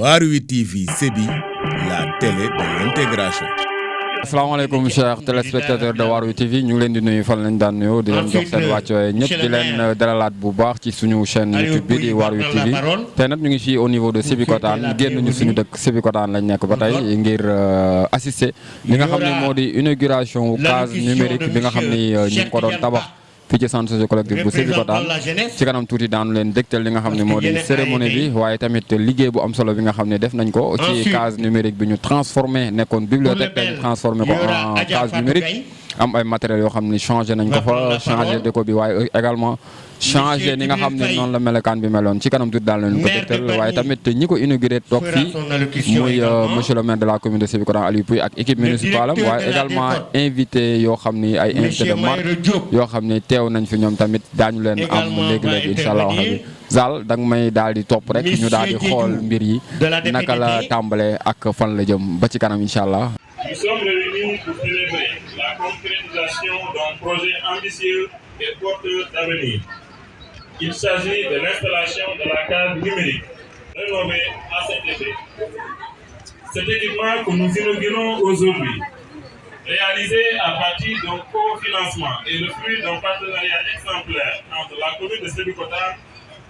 Waarwi TV Sébi, la télé de l'intégration. asalaamaaleykum chers téléspectateurs de Waarwi TV ñu ngi leen di nuyu fan lañ daan nuyoo di leen jox seen wàccuwaay ñëpp di leen dalalaat bu baax ci suñu chaîne YouTube bi di Waarwi TV tey nag ñu ngi fii au niveau de Sébikotane génn ñu suñu dëkk Sébikotane lañ nekk ba tey ngir assister li nga xam ne moo di inauguration case numérique bi nga xam ni ñu ngi ko doon tabax fii ci centre socio-collectif bu Sébikotane ci kanam tuuti daanu leen dégtal li nga xam ne moo di cérémonie bi waaye tamit liggéey bu am solo bi nga xam ne def nañ ko ci case numérique bi ñu transformé nekkoon bibliothèque te ñu transformé ko en case numérique am ay matériels yoo xam ne changé nañ ko fa changé déco bi waaye également changé ni nga xam ne noonu la melokaan bi meloon ci kanam tuuti daal leen ko dégtal waaye tamit ñi ko inauguré toog fii muy monsieur le maire de la commune de Sébikotane Aliou Pouye ak équipe municipale am waaye également invité yoo xam ni ay invité de marque yoo xam ne teew nañ fi ñoom tamit daañu leen am léegi-léegi incha allah waxabi Zal da nga may daal di topp rek ñu daal di xool mbir yi naka la tàmbale ak fan la jëm ba ci kanam incha allah. Nous sommes réunis pour célébrer la concrétisation d'un projet ambitieux et porteur d'avenir. Il s'agit de l'installation de la case numérique rénovée à cet effet. Cet équipement que nous inaugurons aujourd'hui, réalisé à partir d'un cofinancement et le fruit d'un partenariat exemplaire entre la commune de Sébikotane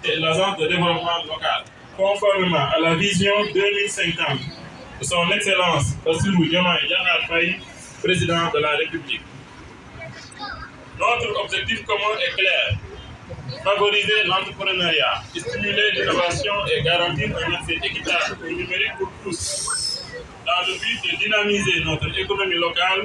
et l'agence de développement local, conformément à la vision 2050 de son Excellence Bassirou Diomaye Diakhar Faye, président de la République. Notre objectif commun est clair: favoriser l'entrepreneuriat, stimuler l'innovation et garantir un accès équitable au numérique pour tous, dans le but de dynamiser notre économie locale,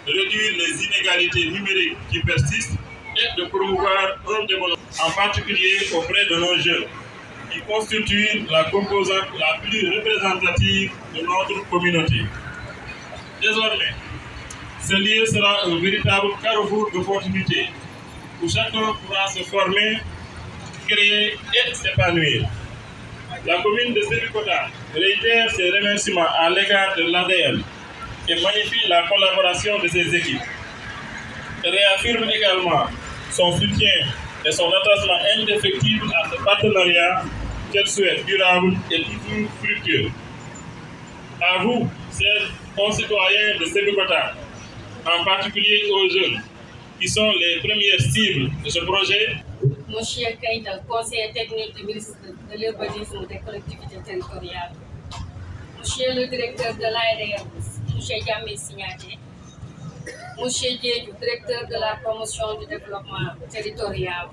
de réduire les inégalités numériques qui persistent et de promouvoir un développement, en particulier auprès de nos jeunes, qui constitue la composante la plus représentative de notre communauté. Désormais, ce lieu sera un véritable carrefour d'opportunités où chacun pourra se former, créer et s'épanouir. La commune de Sébikotane réitère ses remerciements à l'égard de l'ADN et magnifie la collaboration de ses équipes. Elle réaffirme également son soutien et son attachement indéfectible à ce partenariat qu'elle souhaite durable et toujours fructueux. À vous, chers concitoyens de Sébikotane, en particulier aux jeunes, qui sont les premières cibles de ce projet. Monsieur Keïta, conseiller technique du ministre de l'Urbanisme et des collectivités territoriales. Monsieur le directeur de l'ARM, Monsieur Yamé Signaté. Monsieur Diédou, directeur de la promotion du développement territorial.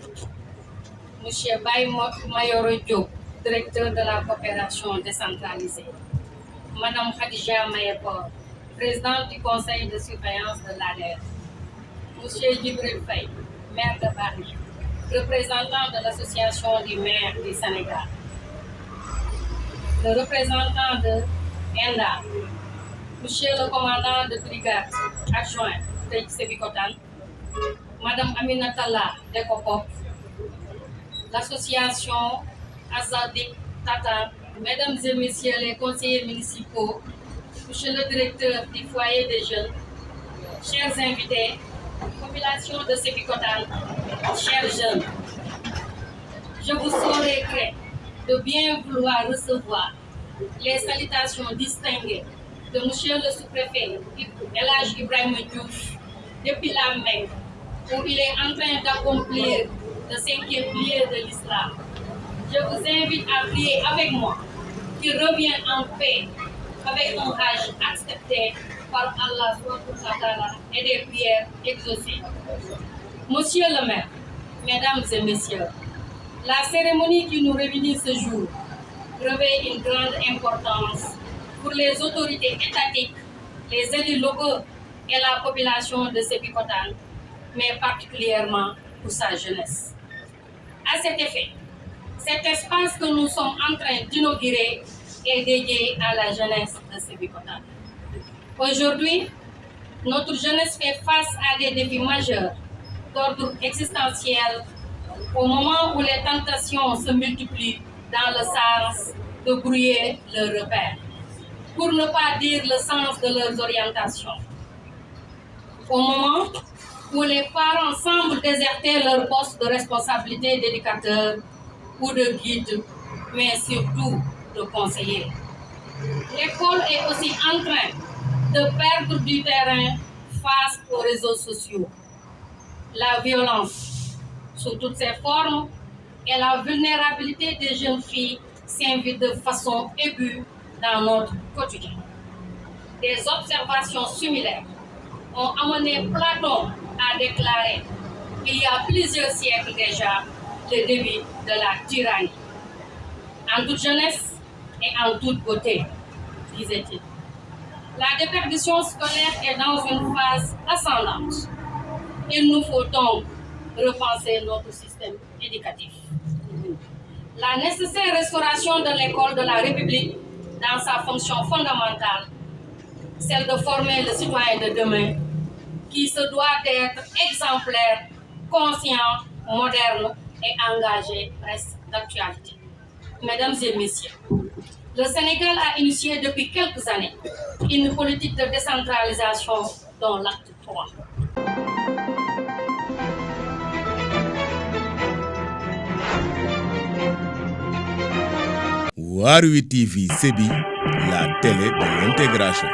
Monsieur Baye Mayoro Diop, directeur de la coopération décentralisée. Madame Khadija Mayepor, présidente du conseil de surveillance de l'ADER. Monsieur Djibril Faye, maire de Paris, représentant de l'association des maires du Sénégal. Le représentant de ENDA, Monsieur le commandant de brigade adjoint de Sébikotane, Madame Aminatalla Dekopop, l'association Azadik Tata, Mesdames et Messieurs les conseillers municipaux, Monsieur le directeur du foyer des jeunes, chers invités, population de Sébikotane, chers jeunes, je vous saurai gré de bien vouloir recevoir les salutations distinguées de Monsieur le sous-préfet El Hadj Ibrahima Diouf depuis la Mecque, où il est en train d'accomplir le 5e pilier de l'islam. Je vous invite à prier avec moi, qu'il revienne en paix avec un hajj accepté par Allah et des prières exaucées. Monsieur le maire, mesdames et messieurs, la cérémonie qui nous réunit ce jour revêt une grande importance pour les autorités étatiques, les élus locaux et la population de Sébikotane, mais particulièrement pour sa jeunesse. À cet effet, cet espace que nous sommes en train d'inaugurer est dédié à la jeunesse de Sébikotane. Aujourd'hui, notre jeunesse fait face à des défis majeurs d'ordre existentiel au moment où les tentations se multiplient dans le sens de brouiller leurs repères, pour ne pas dire le sens de leurs orientations. Au moment où les parents semblent déserter leur poste de responsabilité d'éducateur ou de guide, mais surtout de conseiller. l'école est aussi en train de perdre du terrain face aux réseaux sociaux. La violence sous toutes ses formes et la vulnérabilité des jeunes filles s'invitent de façon aiguë dans notre quotidien. Des observations similaires ont amené Platon à déclarer il y a plusieurs siècles déjà le début de la tyrannie. En toute jeunesse et en toute beauté, disait-il. La déperdition scolaire est dans une phase ascendante. Il nous faut donc repenser notre système éducatif. La nécessaire restauration de l'école de la République dans sa fonction fondamentale, celle de former le citoyen de demain, qui se doit d'être exemplaire, conscient, moderne et engagé, reste d'actualité. Mesdames et messieurs, le Sénégal a initié depuis quelques années une politique de décentralisation dont l'acte 3. Waarwi TV Sébi, la télé de l'intégration.